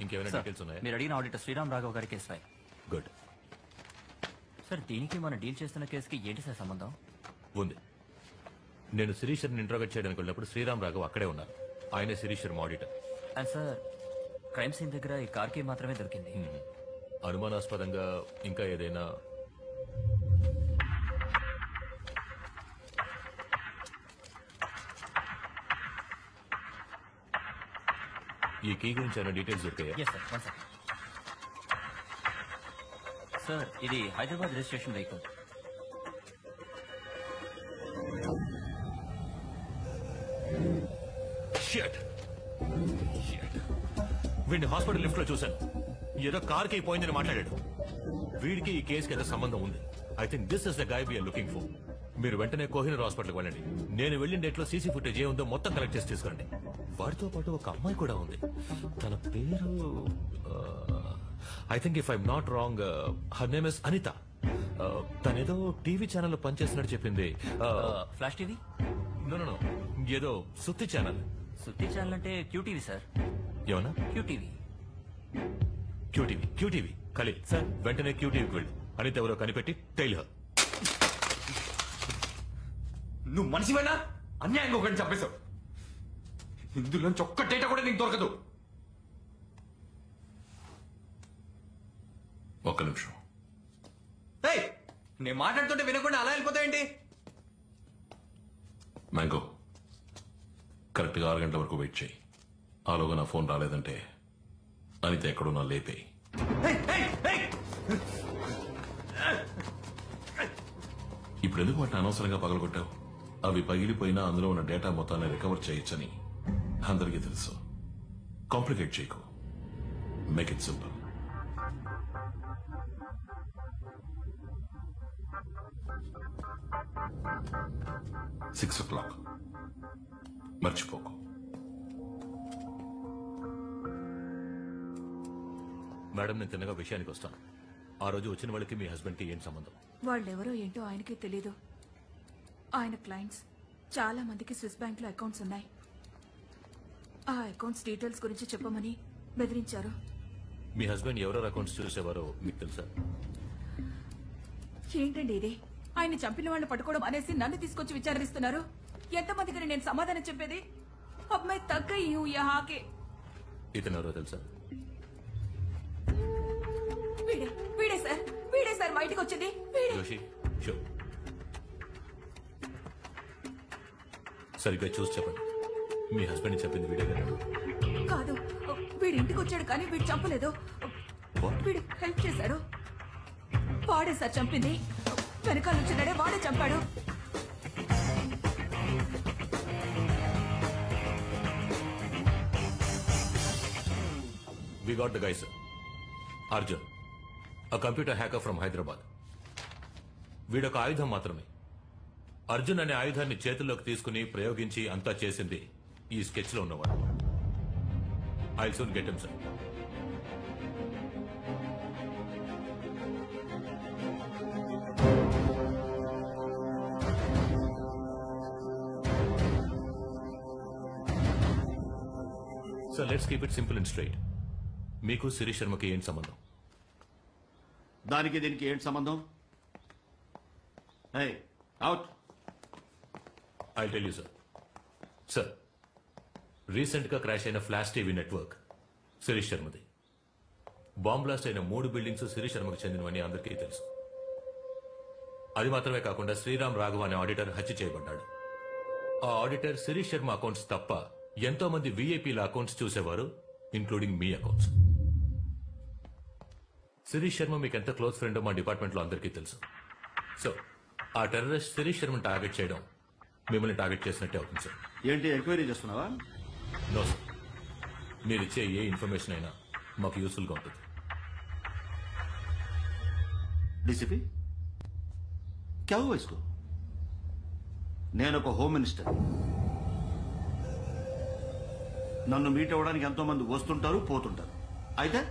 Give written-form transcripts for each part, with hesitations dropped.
ఇంకేమైనా డీటెయిల్స్ ఉన్నాయా? మీరు అడిగిన ఆడిటర్ శ్రీరామ్ రాఘవ్ గారి కేసు ఫైల్. గుడ్ సార్ దీనికి మనం డీల్ చేస్తున్న కేసుకి ఏంటి సార్ సంబంధం? ఉంది. నేను శిరీషర్ని ఇంట్రోగేట్ చేయడానికి వెళ్ళినప్పుడు శ్రీరామ్ రాఘవ్ అక్కడే ఉన్నారు. ఆయనే Shirish Sharma auditor. And sir crime scene దగ్గర ఈ కార్ కీ మాత్రమే దొరికింది. అనుమానాస్పదంగా ఇంకా ఏదైనా? ఈ కీ గురించి ఏమైనా డీటెయిల్స్ దొరికాయా? Yes sir, one second. Sir ఇది హైదరాబాద్ రిజిస్ట్రేషన్ వెహికల్. వీడిని హాస్పిటల్ లిఫ్ట్ లో చూశాను. ఏదో కార్ కి పోయిందని మాట్లాడాడు. వీడికి ఈ కేసుకి ఏదో సంబంధం ఉంది. I think this is the guy we're looking for. మీరు వెంటనే కోహినూర్ హాస్పిటల్కి వెళ్ళండి. నేను వెళ్ళిన డేట్ లో సీసీ ఫుటేజ్ ఏ ఉందో మొత్తం కలెక్ట్ చేసి తీసుకురండి. వాడితో పాటు ఒక అమ్మాయి కూడా ఉంది. తన పేరు I think if I'm not wrong her name is Anitha. తనేదో టీవీ ఛానల్ లో పనిచేస్తున్నట్టు చెప్పింది. Flash TV? నో, ఏదో సుత్తి ఛానల్. సుత్తి ఛానల్ అంటే క్యూటీవీ సార్. ఏమన్నా? క్యూటీవీ. ఖలీల్ సార్, వెంటనే క్యూటీవీకి వెళ్ళు. అనిత ఎవరో కనిపెట్టి టైల్ హర్. నువ్వు మనిషివేనా? అన్యాయంగా ఒకటి చంపేశావు. ఇందులోంచి ఒక్క డేటా కూడా నీకు దొరకదు. ఒక్క నిమిషం. నేను మాట్లాడుతుంటే వినకుండా అలా వెళ్ళిపోతాయండి. మ్యాంగో, కరెక్ట్గా 6 గంటల వరకు వెయిట్ చేయి. ఆలోగా నా ఫోన్ రాలేదంటే అనిత ఎక్కడున్నా లేపేయి. ఇప్పుడు ఎందుకు వాటిని అనవసరంగా పగలగొట్టావు? అవి పగిలిపోయినా అందులో ఉన్న డేటా మొత్తాన్ని రికవర్ చేయొచ్చని అందరికీ తెలుసు. కాంప్లికేట్ చేయకు. Make it simple. Six o'clock. మర్చిపోకు. మేడం, నేను తిన్నగా విషయానికి వస్తాను. ఆ రోజు వచ్చిన వాళ్ళకి మీ హస్బెండ్ కి ఏం సంబంధం? వాళ్ళెవరో ఏంటో ఆయనకే తెలీదు. ఆయన క్లయింట్స్ చాలా మందికి స్విస్ బ్యాంక్ లో అకౌంట్స్ ఉన్నాయి. ఆ అకౌంట్స్ డీటెయిల్స్ గురించి చెప్పమని బెదిరించారు. మీ హస్బెండ్ ఎవరెవరు అకౌంట్స్ చూసేవారో మీకు తెలుసా? ఏంటండి ఇది? ఆయన చంపిన వాళ్ళని పట్టుకోవడం అనేసి నన్ను తీసుకొచ్చి విచారిస్తున్నారు. ఎంతమందికి నేను సమాధానం చెప్పేది? అమ్మాయి తగ్గ హాకే. ఇతను ఎవరో తెలుసా? వీడే సార్ బయటకు వచ్చింది. జోషి, షో సరిగ్గా చూసి చెప్పండి. మీ హస్బెండ్ చెప్పింది వీడే కదా? కాదు, వీడి ఇంటికి వచ్చాడు కానీ వీడు చంపలేదు. వీడు హెల్ప్ చేశాడు. వాడే సార్ చంపింది. వెనకాల నుంచున్నాడే వాడే చంపాడు. We got the guy, sir. Arjun, a computer hacker from Hyderabad. వీడొక ఆయుధం మాత్రమే. అర్జున్ అనే ఆయుధాన్ని చేతుల్లోకి తీసుకుని ప్రయోగించి అంతా చేసింది ఈ స్కెచ్ లో ఉన్నవాడు. I'll soon get him, sir. So let's keep it simple and straight. మీకు శిరీష్ శర్మకి ఏం సంబంధం? దానికి దీనికి ఏంటి సంబంధం? Out. I'll tell you, sir. Sir, recent గా క్రాష్ అయిన ఫ్లాష్ టీవీ నెట్వర్క్ శిరీష్ శర్మది. బాంబ్ బ్లాస్ట్ అయిన 3 బిల్డింగ్స్ శిరీష్ శర్మకు చెందినవని అందరికీ తెలుసు. అది మాత్రమే కాకుండా శ్రీరామ్ రాఘవ అనే ఆడిటర్ హత్య చేయబడ్డాడు. ఆ ఆడిటర్ శిరీష్ శర్మ అకౌంట్స్ తప్ప ఎంతో మంది వీఐపీల అకౌంట్స్ చూసేవారు, ఇంక్లూడింగ్ మీ అకౌంట్స్. శిరీష్ శర్మ మీకు ఎంత క్లోజ్ ఫ్రెండో మా డిపార్ట్మెంట్ లో అందరికీ తెలుసు. సో ఆ టెర్రరిస్ట్ శిరీష్ శర్మను టార్గెట్ చేయడం మిమ్మల్ని టార్గెట్ చేసినట్టే అవుతుంది సార్. ఏంటి ఎంక్వైరీ చేస్తున్నావా? నో సార్, మీరు ఇచ్చే ఏ ఇన్ఫర్మేషన్ అయినా మాకు యూస్ఫుల్ గా ఉంటుంది. డీసీపీ క్యా హువా ఇస్కో? నేను ఒక హోమ్ మినిస్టర్. నన్ను మీట్ అవ్వడానికి ఎంతో మంది వస్తుంటారు పోతుంటారు. అయితే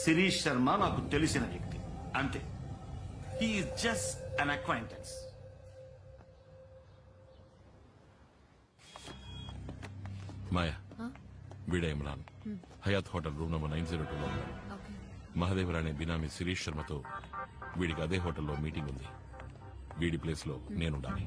శిరీష్ శర్మ నాకు తెలిసిన వ్యక్తి అంతే. He is just an acquaintance. Maya, వీడే Imran Hayat hotel room number 902 లో ఉన్నాడు. మహదేవర్ అనే బినామీ శిరీష్ శర్మతో వీడికి అదే హోటల్లో మీటింగ్ ఉంది. వీడి ప్లేస్ లో నేనుండాలి.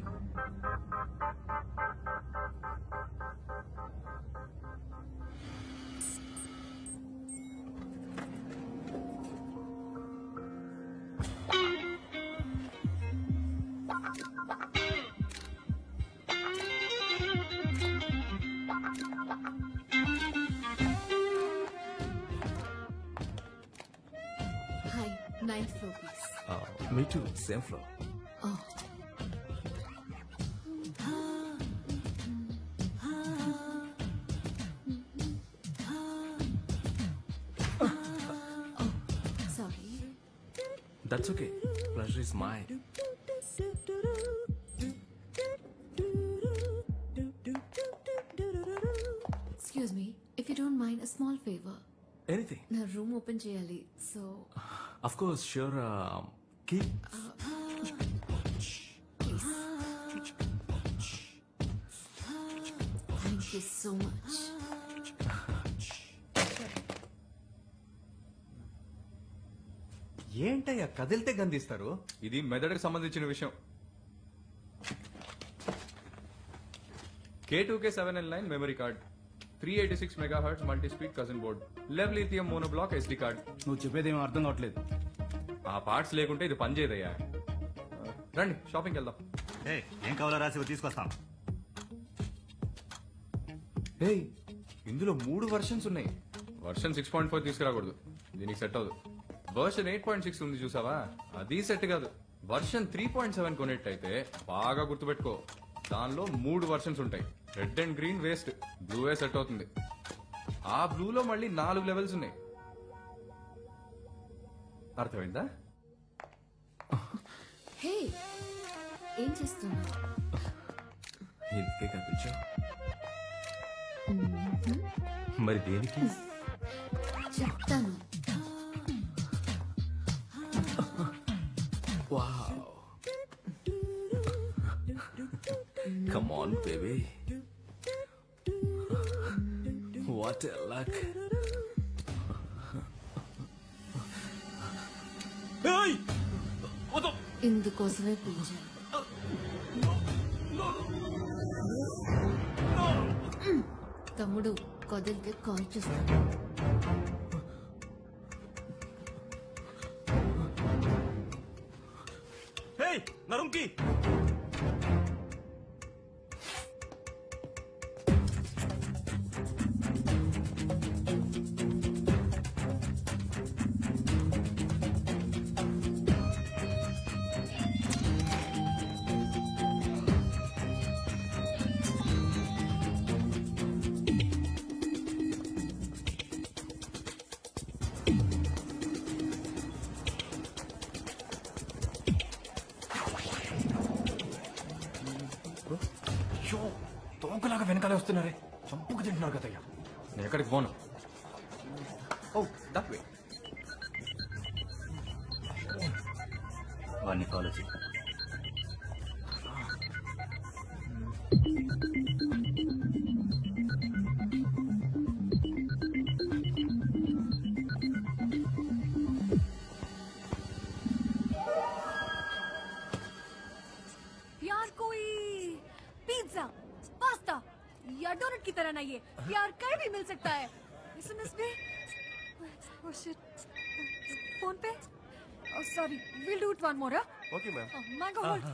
Hi, 9th floor, please. Me too, same floor. Oh. Oh, sorry. That's okay. Pleasure is mine. Excuse me, if you don't mind, a small favor. Anything. నా రూమ్ ఓపెన్ చేయాలి, so Of course, sure. Key. Thank you so much. ఏంటయ్యా కదిలితే గందిస్తారు? ఇది మెదడుకు సంబంధించిన విషయం. K2K7L9 memory card, 386 megahertz multi speed cousin board, లెవ్ లిథియం మోనోబ్లాక్ SD కార్డ్. నువ్వు చెప్పేది ఏమీ అర్థం కావట్లేదు. ఆ పార్ట్స్ లేకుంటే ఇది పనిచేయదయ్యా. రండి షాపింగ్కి వెళ్దాం. ఏం కావాలో రాసి తీసుకొస్తాం. ఏయ్, ఇందులో 3 వర్షన్స్ ఉన్నాయి. వర్షన్ 6.4 తీసుకురాకూడదు, దీనికి సెట్ అవ్వదు. వర్షన్ 8.6 ఉంది చూసావా, అది సెట్ కాదు. వర్షన్ 3.7 కొనేట్టయితే బాగా గుర్తుపెట్టుకో, దానిలో 3 వర్షన్స్ ఉంటాయి. రెడ్ అండ్ గ్రీన్ వేస్ట్, బ్లూవే సెట్ అవుతుంది. ఆ బ్లూలో మళ్ళీ 4 లెవెల్స్ ఉన్నాయి. అర్థమైందా? హే, ఏం చేస్తున్నా? ఇందుకే కనిపించా. మరి దేనికి? చెప్తాను. Wow. Come on, baby. What a luck. Hey! ఇందుకోసమే పిలిచాను. తమ్ముడు కదిలితే కాల్ చేస్తాను. Hey, Narumki. తోకలాగా వెనకాలే వస్తున్నారే, చంపుకు తింటున్నారు కదయ్యా. నేను ఎక్కడికి పోను. ఓ దట్ వే. వాడిని ఫాలో చేయి. यार कोई पिज्जा, पास्ता या डोनट की तरह नहीं है यार, कहीं भी मिल सकता है. एसएमएस पे, ओह शिट, फोन पे. Oh sorry, we'll do it one more. Okay, ma'am. Mango hold.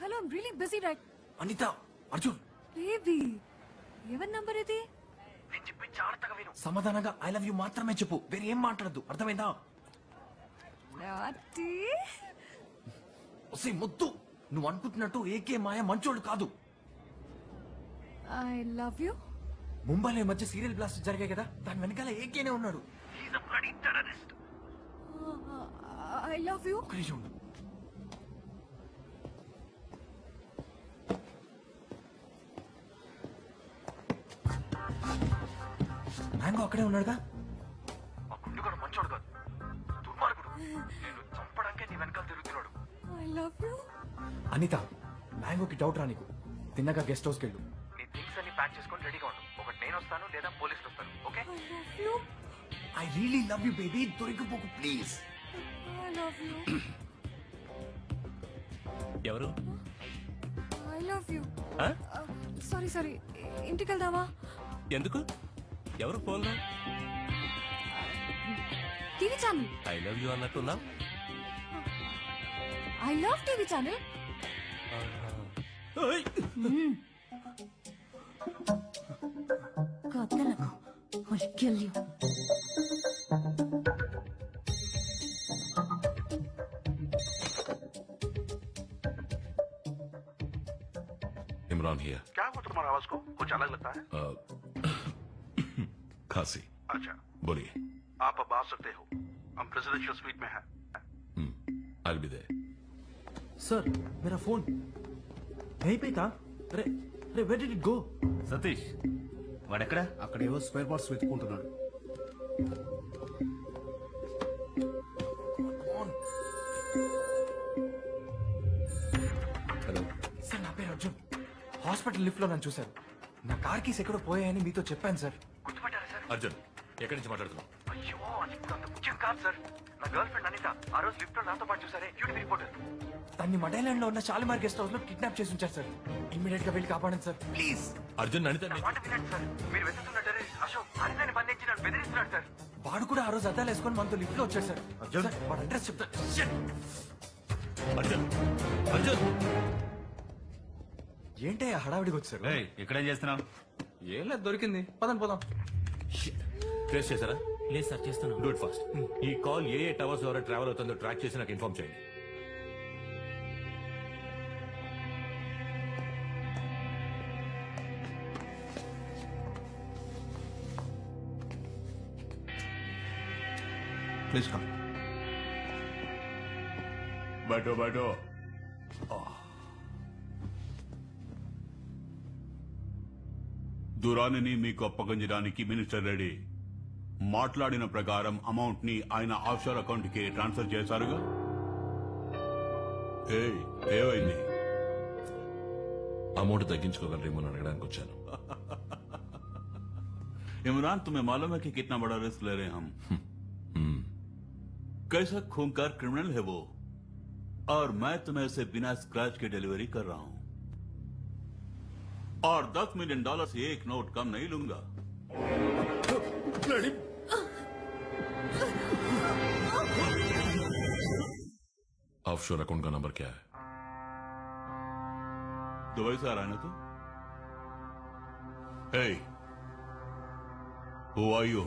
Hello, I'm really busy right. Anita, Arjun. Baby, ఎవరి నంబర్ ఇది? నేను చెప్పి జాగ్రత్తగా విను. సమాధానంగా ఐ లవ్ యూ మాత్రమే చెప్పు, వేరే ఏం మాట్లాడద్దు. అర్థమైందా? నాటి ఒసే ముద్దు, నువ్వు అనుకుంటున్నట్టు ఏకే మాయ మంచోడు కాదు. I love you. ముంబైలో ఈ మధ్య సీరియల్ బ్లాస్ట్ జరిగాయి కదా, దాని వెనకాల ఏకేనే ఉన్నాడు. I love you. ఒక నిమిషం ఉండు. మ్యాంగో అక్కడే ఉన్నాడుగా. ఆ గుండుగాడు మంచోడు కాదు, దుర్మార్గుడు. నేను చంపడానికే నీ వెనకాల తిరుగుతున్నాడు. I love you. అనిత, మ్యాంగోకి డౌట్ రా నీకు. తిన్నగా గెస్ట్ హౌస్కి వెళ్ళు. నీ థింగ్స్ అన్ని ప్యాక్ చేసుకొని రెడీగా ఉండు. ఒకటి నేను నేను వస్తాను లేదా పోలీసులు వస్తారు. Okay? I love you. I really love you baby. దొరికిపోకు ప్లీజ్. I love you. ఎవరు? I love you. సారీ ఇంటికి వెళ్దామా? ఎందుకు? ఎవరు ఫోన్లో? TV channel. I love you అన్నట్టున్నా. I love TV channel. కదలకు. I'll kill you. Imran here. क्या हुआ तुम्हारा आवाज को कुछ अलग लगता है? खांसी। अच्छा, बोलिए। आप अब आ सकते हो, हम प्रेसिडेंशियल स्वीट में हैं। I'll be there। सर मेरा फोन यहीं पे था। अरे अरे where did it go? Satish వాడెక్కడ? అక్కడేవో స్పేర్ పార్ట్స్ వెతుక్కుంటున్నాడు. హలో సార్ నా పేరు అర్జున్. హాస్పిటల్ లిఫ్ట్ లో నన్ను చూశారు. నా కార్ కీస్ ఎక్కడో పోయాయని మీతో చెప్పాను సార్. గుర్తుపట్టారా సార్? అర్జున్ ఎక్కడి నుంచి మాట్లాడుతున్నావు? అయ్యో అది అంత ముఖ్యం కాదు సార్. నా గర్ల్ ఫ్రెండ్ అనిత ఆ రోజు లిఫ్ట్ లో నాతో పాటు చూసారే యూటీవీ రిపోర్టర్. తన్ని మడైలాండ్ లో ఉన్న షాలిమార్ గెస్ట్ హౌస్ లో కిడ్నాప్ చేసి ఉంచారు సార్. ఇమ్మీడియట్ గా వెళ్ళి కాపాడండి సార్ ప్లీజ్. అర్జున్ అనిత మాట వినండి సార్. మీరు వెతుకుతున్న టెర్రరిస్ట్ అశోక్ అనితని బంధించి నన్ను బెదిరిస్తున్నాడు సార్. వాడు కూడా ఆ రోజు అద్దాలు వేసుకొని మనతో లిఫ్ట్ లో వచ్చాడు సార్. అర్జున్ సార్, వాడు అడ్రస్ చెప్తా. అర్జున్ అర్జున్ ఏంటయ్యా హడావిడికి వచ్చారు? ఇక్కడేం చేస్తున్నావు? ఏం లేదు, దొరికింది. పదండి పోదాం. ట్రేస్ చేశారా? లేదు సార్, చేస్తున్నాను. Do it fast. ఈ కాల్ ఏ టవర్స్ ద్వారా ట్రావెల్ అవుతుందో ట్రాక్ చేసి నాకు ఇన్ఫార్మ్ చేయండి. Please come. बैठो बैठो। దురానిని మీకు అప్పగించడానికి మినిస్టర్ రెడీ. మాట్లాడిన ప్రకారం అమౌంట్ ని ఆయన ఆఫ్షోర్ అకౌంట్ కి ట్రాన్స్ఫర్ చేశారుగా. ఏమైంది? అమౌంట్ తగ్గించుకోగలరేమో అని అడగడానికి వచ్చాను। इमरान तुम्हें मालूम है कि कितना बड़ा रिस्क ले रहे हैं हम? कैसा खूंखार क्रिमिनल है वो, और मैं तुम्हें उसे बिना स्क्रैच के डिलीवरी कर रहा हूं, और $10 मिलियन से एक नोट कम नहीं लूंगा। ऑफशोर अकाउंट का नंबर क्या है? दुबई से आ रहा है ना तू? Hey, who are you?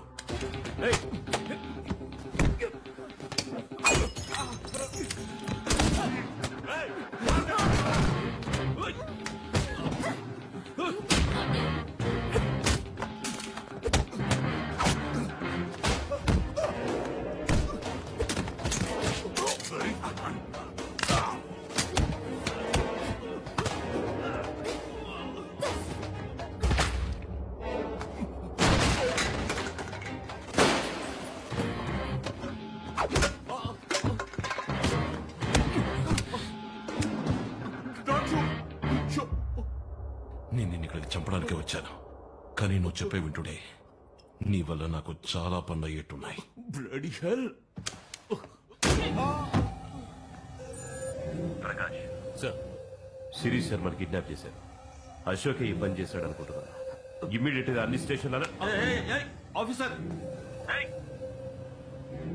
నేను నిన్ను ఇక్కడికి చంపడానికే వచ్చాను, కానీ నువ్వు చెప్పే వింటుడే నీ వల్ల నాకు చాలా పనులు అయ్యేట్టున్నాయి। Bloody hell! Prakash sir, Shirish శర్మని కిడ్నాప్ చేశారు. అశోకే ఈ పని చేశాడు అనుకుంటున్నాను. ఇమ్మీడియట్ గా అన్ని స్టేషన్లలో ఆఫీసర్,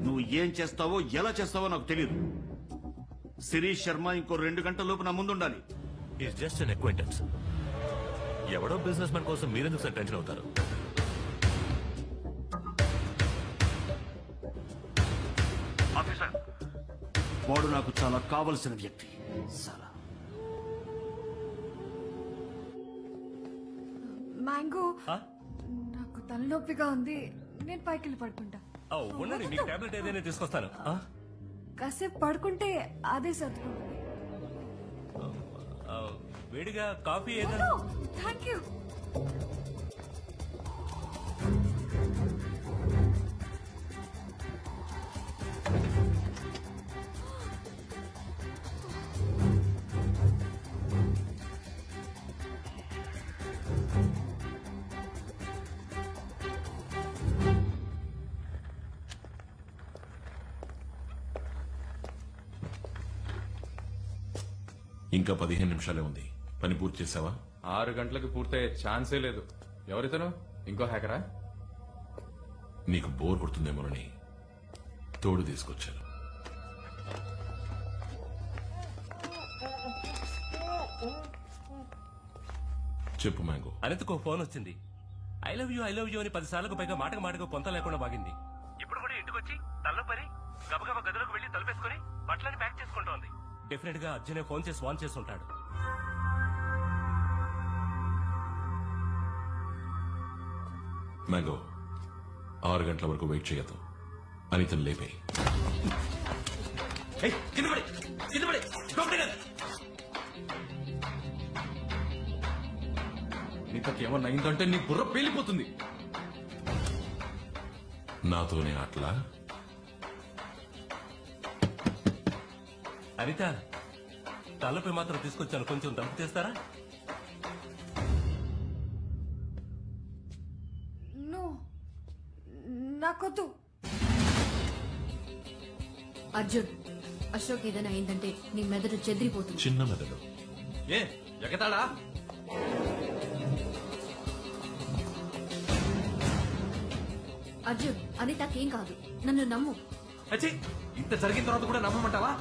నువ్వు ఏం చేస్తావో ఎలా చేస్తావో నాకు తెలియదు. శిరీష్ శర్మ ఇంకో 2 గంటల లోపు నా ముందుండాలి. Is just an acquaintance. ఎవడో బిజినెస్ మ్యాన్ కోసం మీరెందుకు సార్ టెన్షన్ అవుతారు? ఆఫీసర్, వాడు నాకు చాలా కావలసిన వ్యక్తి. సాలా మ్యాంగో, నాకు తలనొప్పిగా ఉంది, నేను పైకి వెళ్ళి పడుకుంటా. ఉండండి, మీకు టాబ్లెట్ ఏదైనా తీసుకొస్తాను. కాసేపు పడుకుంటే అదే సర్దుకుంటుంది. వేడిగా కాఫీ ఏదైనా? Thank you. ఇంకా 15 నిమిషాలే ఉంది. పని పూర్తి చేసావా? 6 గంటలకు పూర్తయ్యే ఛాన్సే లేదు. ఎవరితను? ఇంకో హ్యాకరా? నీకు బోర్ కొడుతుందేమోనని తోడు తీసుకొచ్చాను. చెప్పు మ్యాంగో. అనితకు ఫోన్ వచ్చింది. ఐ లవ్ యూ అని 10 సార్లకు పైగా మాటకు పొంత లేకుండా బాగింది. ఇప్పుడు కూడా ఇంటికి వచ్చి తల్లో పని గబగబా గదిలోకి వెళ్లి తలుపేసుకుని బట్టలని ప్యాక్ చేసుకుంటోంది. డెఫినెట్ గా అర్జునే ఫోన్ చేసి వాన్ చేసి ఉంటాడు. మ్యాంగో 6 గంటల వరకు వెయిట్ చేయొద్దు. అనితను లేపేయి. నీకేమన్నా అయిందంటే నీ బుర్ర పేలిపోతుంది. నాతోనే అట్లా? అనిత తలపై మాత్రం తీసుకొచ్చాను, కొంచెం తలుపు చేస్తారా? నో, నాకొద్దు. అర్జున్, అశోక్ ఏదైనా అయిందంటే నీ మెదడు చెదిరిపోతుంది. చిన్న మెదడు. ఏ ఎగతాడా? అర్జున్, అనితకేం కాదు, నన్ను నమ్ము. అచ్చి, ఇంత జరిగిన తర్వాత కూడా నమ్మమంటావా?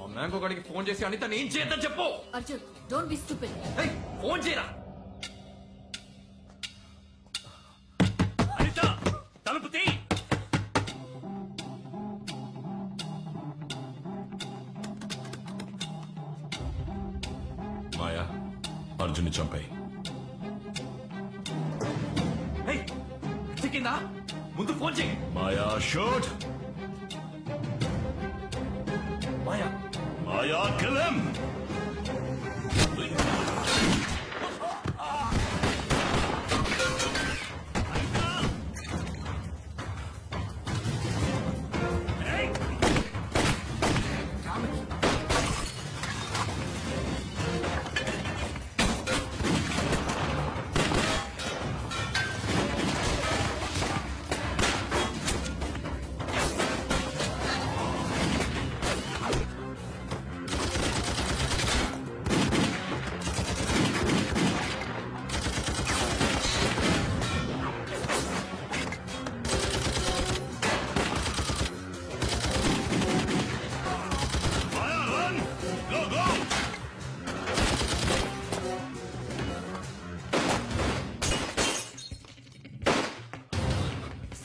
ఆ మ్యాంగో గడికి ఫోన్ చేసి అనిత ఏం చేయొద్దని చెప్పు. Arjun, don't be stupid. Phone చేయరా. అనిత తలుపు తీ. మాయా, అర్జున్ని చంపాయి. చిక్కిందా? ముందు ఫోన్ చేయి. మాయా షూట్. మాయా మాయా kill him.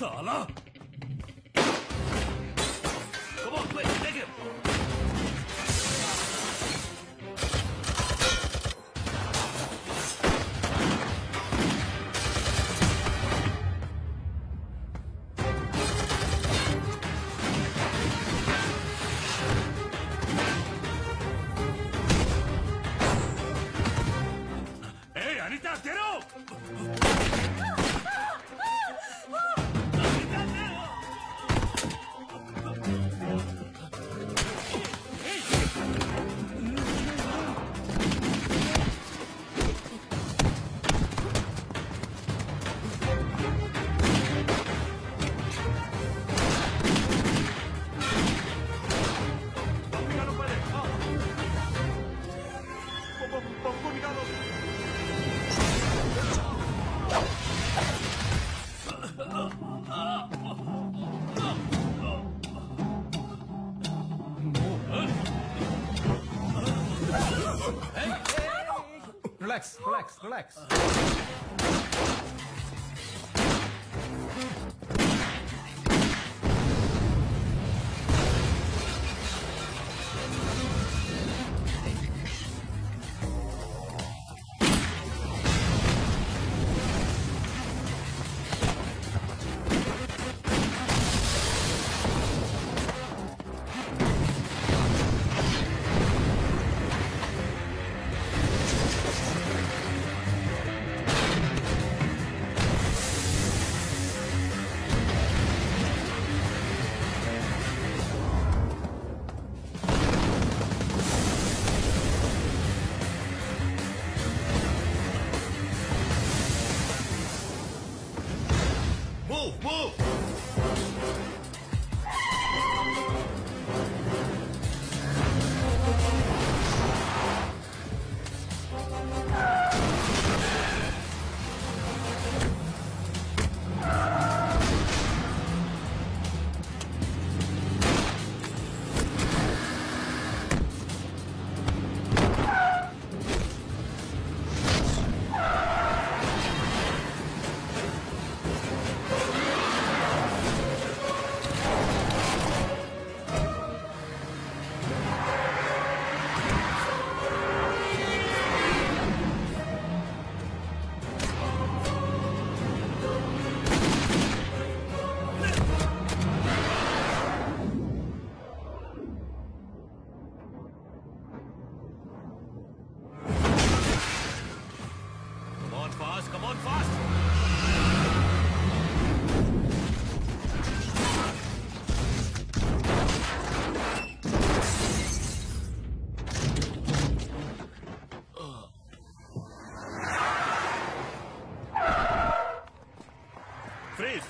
సాలా. Come on, quick, take him. Hey, Anita, తెరు. Relax.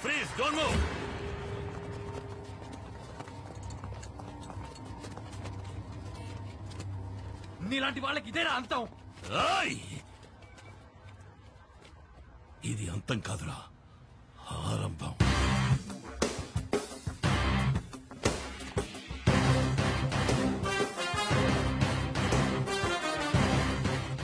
Freeze don't move. నీలాంటి వాళ్ళకి ఇదేనా అంతం? ఇది అంతం కాదురా, ఆరంభం.